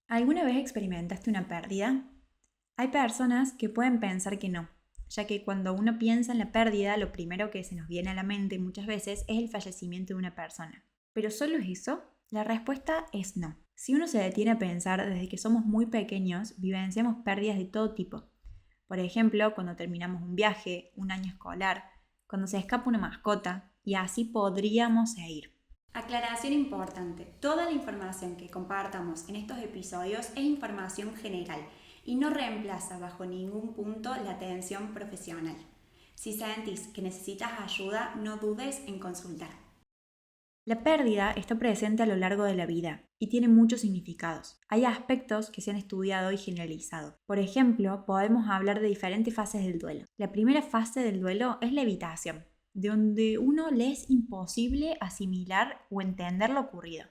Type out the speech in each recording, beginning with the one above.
¿Alguna vez experimentaste una pérdida? Hay personas que pueden pensar que no, ya que cuando uno piensa en la pérdida, lo primero que se nos viene a la mente muchas veces es el fallecimiento de una persona. ¿Pero solo es eso? La respuesta es no. Si uno se detiene a pensar, desde que somos muy pequeños, vivenciamos pérdidas de todo tipo. Por ejemplo, cuando terminamos un viaje, un año escolar, cuando se escapa una mascota, y así podríamos seguir. Aclaración importante. Toda la información que compartamos en estos episodios es información general y no reemplaza bajo ningún punto la atención profesional. Si sentís que necesitas ayuda, no dudes en consultar. La pérdida está presente a lo largo de la vida y tiene muchos significados. Hay aspectos que se han estudiado y generalizado. Por ejemplo, podemos hablar de diferentes fases del duelo. La primera fase del duelo es la evitación, de donde uno le es imposible asimilar o entender lo ocurrido.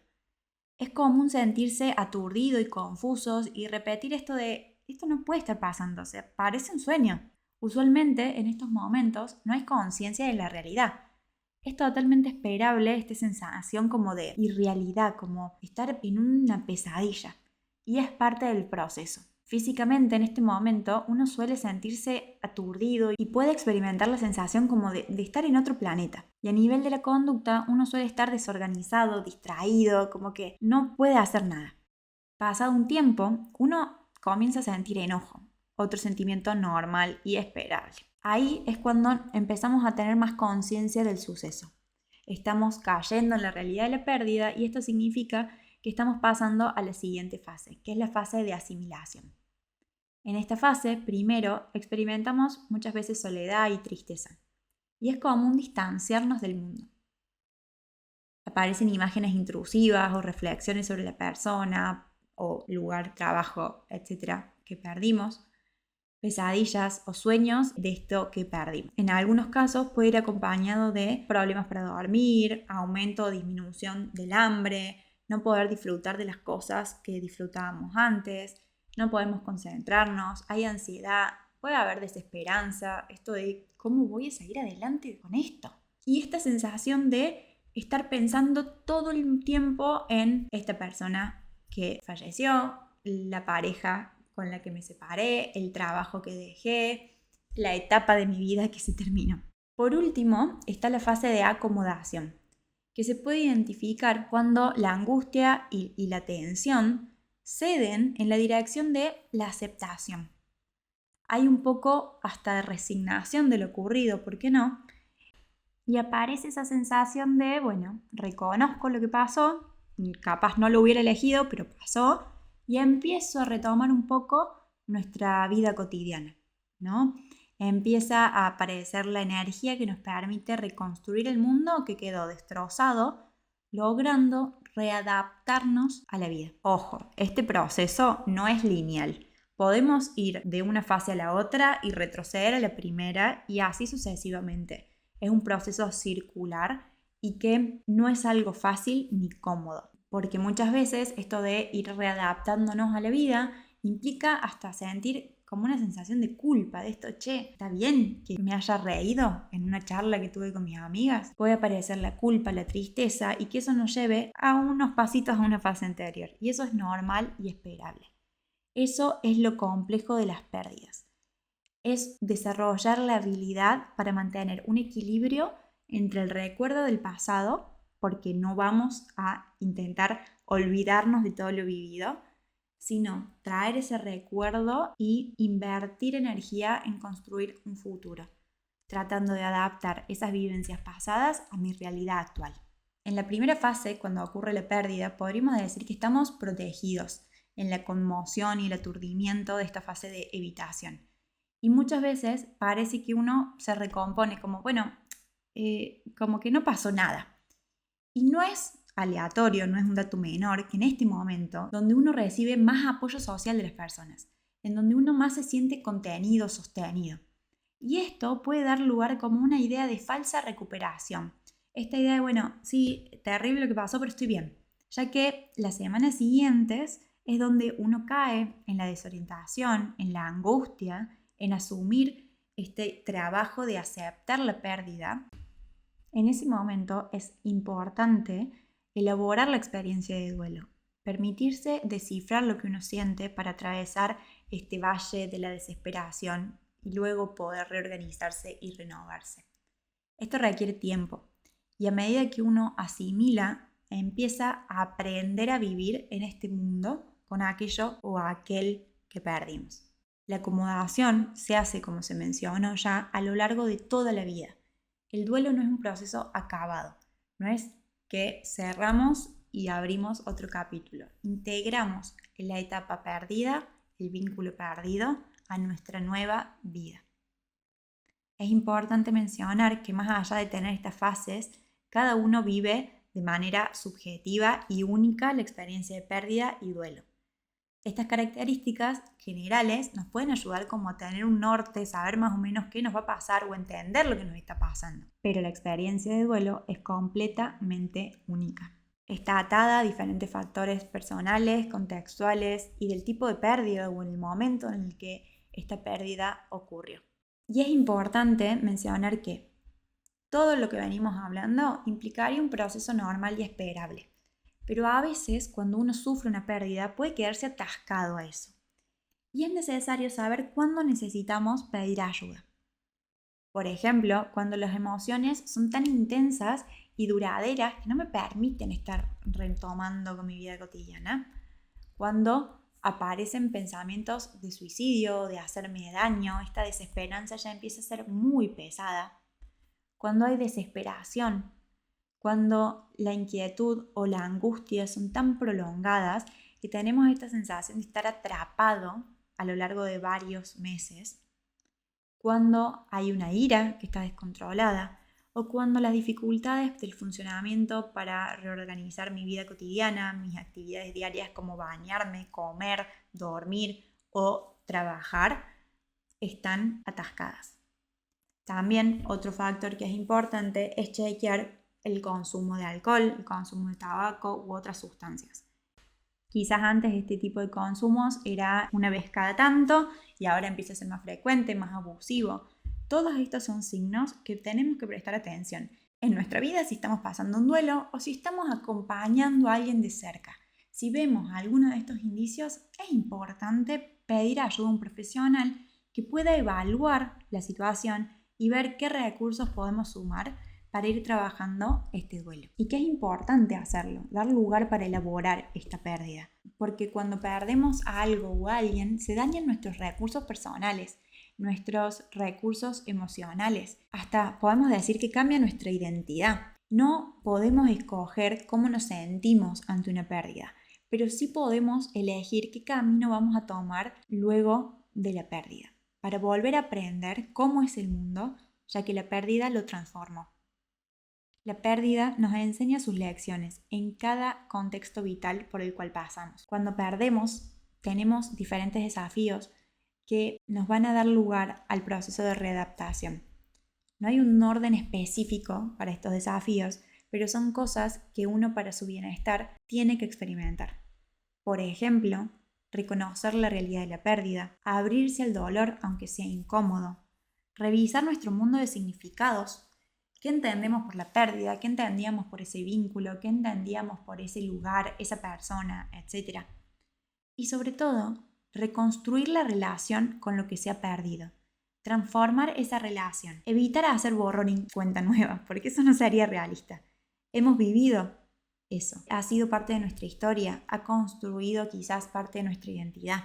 Es común sentirse aturdido y confusos y repetir esto de, esto no puede estar pasando, o sea, parece un sueño. Usualmente en estos momentos no hay conciencia de la realidad. Es totalmente esperable esta sensación como de irrealidad, como estar en una pesadilla. Y es parte del proceso. Físicamente en este momento uno suele sentirse aturdido y puede experimentar la sensación como de estar en otro planeta. Y a nivel de la conducta uno suele estar desorganizado, distraído, como que no puede hacer nada. Pasado un tiempo, uno comienza a sentir enojo, otro sentimiento normal y esperable. Ahí es cuando empezamos a tener más conciencia del suceso. Estamos cayendo en la realidad de la pérdida y esto significa que estamos pasando a la siguiente fase, que es la fase de asimilación. En esta fase, primero, experimentamos muchas veces soledad y tristeza, y es común distanciarnos del mundo. Aparecen imágenes intrusivas o reflexiones sobre la persona o lugar, trabajo, etcétera, que perdimos, pesadillas o sueños de esto que perdimos. En algunos casos puede ir acompañado de problemas para dormir, aumento o disminución del hambre, no poder disfrutar de las cosas que disfrutábamos antes, no podemos concentrarnos, hay ansiedad, puede haber desesperanza, esto de cómo voy a seguir adelante con esto. Y esta sensación de estar pensando todo el tiempo en esta persona que falleció, la pareja con la que me separé, el trabajo que dejé, la etapa de mi vida que se terminó. Por último, está la fase de acomodación, que se puede identificar cuando la angustia y la tensión ceden en la dirección de la aceptación. Hay un poco hasta de resignación de lo ocurrido, ¿por qué no? Y aparece esa sensación de, bueno, reconozco lo que pasó, capaz no lo hubiera elegido, pero pasó, y empiezo a retomar un poco nuestra vida cotidiana, ¿no? Empieza a aparecer la energía que nos permite reconstruir el mundo que quedó destrozado, logrando readaptarnos a la vida. Ojo, este proceso no es lineal. Podemos ir de una fase a la otra y retroceder a la primera y así sucesivamente. Es un proceso circular y que no es algo fácil ni cómodo, porque muchas veces esto de ir readaptándonos a la vida implica hasta sentir como una sensación de culpa de esto, che, ¿está bien que me haya reído en una charla que tuve con mis amigas? Puede aparecer la culpa, la tristeza y que eso nos lleve a unos pasitos a una fase anterior y eso es normal y esperable. Eso es lo complejo de las pérdidas. Es desarrollar la habilidad para mantener un equilibrio entre el recuerdo del pasado, porque no vamos a intentar olvidarnos de todo lo vivido, sino traer ese recuerdo y invertir energía en construir un futuro, tratando de adaptar esas vivencias pasadas a mi realidad actual. En la primera fase, cuando ocurre la pérdida, podríamos decir que estamos protegidos en la conmoción y el aturdimiento de esta fase de evitación. Y muchas veces parece que uno se recompone como, bueno, como que no pasó nada. Y no es aleatorio, no es un dato menor que en este momento, donde uno recibe más apoyo social de las personas, en donde uno más se siente contenido, sostenido. Y esto puede dar lugar como una idea de falsa recuperación. Esta idea de, bueno, sí, terrible lo que pasó, pero estoy bien. Ya que las semanas siguientes es donde uno cae en la desorientación, en la angustia, en asumir este trabajo de aceptar la pérdida. En ese momento es importante elaborar la experiencia de duelo, Permitirse descifrar lo que uno siente para atravesar este valle de la desesperación y luego poder reorganizarse y renovarse. Esto requiere tiempo y a medida que uno asimila, empieza a aprender a vivir en este mundo con aquello o aquel que perdimos. La acomodación se hace, como se mencionó ya, a lo largo de toda la vida. El duelo no es un proceso acabado, no es que cerramos y abrimos otro capítulo. Integramos la etapa perdida, el vínculo perdido, a nuestra nueva vida. Es importante mencionar que más allá de tener estas fases, cada uno vive de manera subjetiva y única la experiencia de pérdida y duelo. Estas características generales nos pueden ayudar como a tener un norte, saber más o menos qué nos va a pasar o entender lo que nos está pasando. Pero la experiencia de duelo es completamente única. Está atada a diferentes factores personales, contextuales y del tipo de pérdida o en el momento en el que esta pérdida ocurrió. Y es importante mencionar que todo lo que venimos hablando implicaría un proceso normal y esperable. Pero a veces, cuando uno sufre una pérdida, puede quedarse atascado a eso. Y es necesario saber cuándo necesitamos pedir ayuda. Por ejemplo, cuando las emociones son tan intensas y duraderas que no me permiten estar retomando con mi vida cotidiana. Cuando aparecen pensamientos de suicidio, de hacerme daño, esta desesperanza ya empieza a ser muy pesada. Cuando hay desesperación, cuando la inquietud o la angustia son tan prolongadas que tenemos esta sensación de estar atrapado a lo largo de varios meses, cuando hay una ira que está descontrolada o cuando las dificultades del funcionamiento para reorganizar mi vida cotidiana, mis actividades diarias como bañarme, comer, dormir o trabajar, están atascadas. También otro factor que es importante es chequear el consumo de alcohol, el consumo de tabaco u otras sustancias. Quizás antes este tipo de consumos era una vez cada tanto y ahora empieza a ser más frecuente, más abusivo. Todos estos son signos que tenemos que prestar atención en nuestra vida si estamos pasando un duelo o si estamos acompañando a alguien de cerca. Si vemos alguno de estos indicios, es importante pedir ayuda a un profesional que pueda evaluar la situación y ver qué recursos podemos sumar para ir trabajando este duelo. Y que es importante hacerlo, dar lugar para elaborar esta pérdida. Porque cuando perdemos a algo o a alguien, se dañan nuestros recursos personales, nuestros recursos emocionales. Hasta podemos decir que cambia nuestra identidad. No podemos escoger cómo nos sentimos ante una pérdida, pero sí podemos elegir qué camino vamos a tomar luego de la pérdida, para volver a aprender cómo es el mundo, ya que la pérdida lo transformó. La pérdida nos enseña sus lecciones en cada contexto vital por el cual pasamos. Cuando perdemos, tenemos diferentes desafíos que nos van a dar lugar al proceso de readaptación. No hay un orden específico para estos desafíos, pero son cosas que uno para su bienestar tiene que experimentar. Por ejemplo, reconocer la realidad de la pérdida, abrirse al dolor aunque sea incómodo, revisar nuestro mundo de significados. ¿Qué entendemos por la pérdida? ¿Qué entendíamos por ese vínculo? ¿Qué entendíamos por ese lugar, esa persona, etcétera? Y sobre todo, reconstruir la relación con lo que se ha perdido. Transformar esa relación. Evitar hacer borrón y cuenta nueva, porque eso no sería realista. Hemos vivido eso. Ha sido parte de nuestra historia, ha construido quizás parte de nuestra identidad.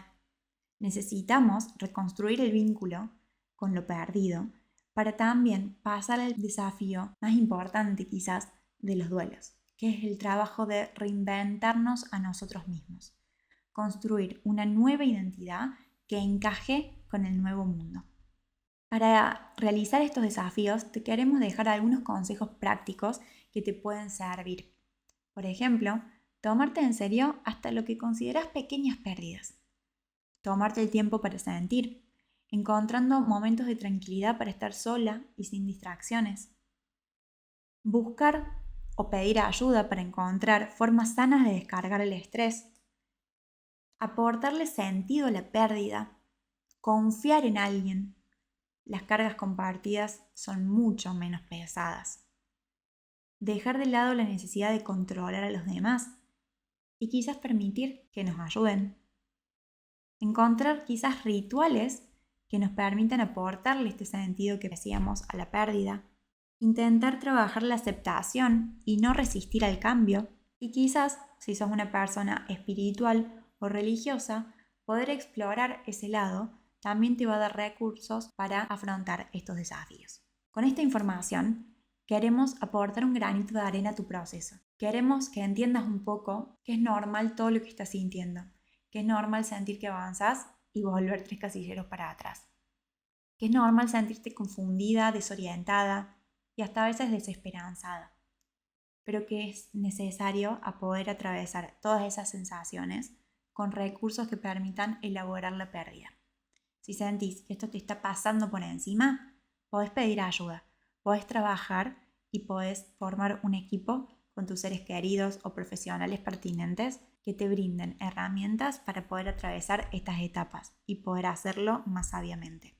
Necesitamos reconstruir el vínculo con lo perdido para también pasar al desafío más importante quizás de los duelos, que es el trabajo de reinventarnos a nosotros mismos, construir una nueva identidad que encaje con el nuevo mundo. Para realizar estos desafíos te queremos dejar algunos consejos prácticos que te pueden servir. Por ejemplo, tomarte en serio hasta lo que consideras pequeñas pérdidas. Tomarte el tiempo para sentir, encontrando momentos de tranquilidad para estar sola y sin distracciones. Buscar o pedir ayuda para encontrar formas sanas de descargar el estrés. Aportarle sentido a la pérdida. Confiar en alguien. Las cargas compartidas son mucho menos pesadas. Dejar de lado la necesidad de controlar a los demás y quizás permitir que nos ayuden. Encontrar quizás rituales que nos permitan aportarle este sentido que decíamos a la pérdida. Intentar trabajar la aceptación y no resistir al cambio. Y quizás, si sos una persona espiritual o religiosa, poder explorar ese lado también te va a dar recursos para afrontar estos desafíos. Con esta información, queremos aportar un granito de arena a tu proceso. Queremos que entiendas un poco que es normal todo lo que estás sintiendo, que es normal sentir que avanzas y volver 3 casilleros para atrás, que es normal sentirte confundida, desorientada y hasta a veces desesperanzada, pero que es necesario a poder atravesar todas esas sensaciones con recursos que permitan elaborar la pérdida. Si sentís que esto te está pasando por encima, podés pedir ayuda, podés trabajar y podés formar un equipo con tus seres queridos o profesionales pertinentes que te brinden herramientas para poder atravesar estas etapas y poder hacerlo más sabiamente.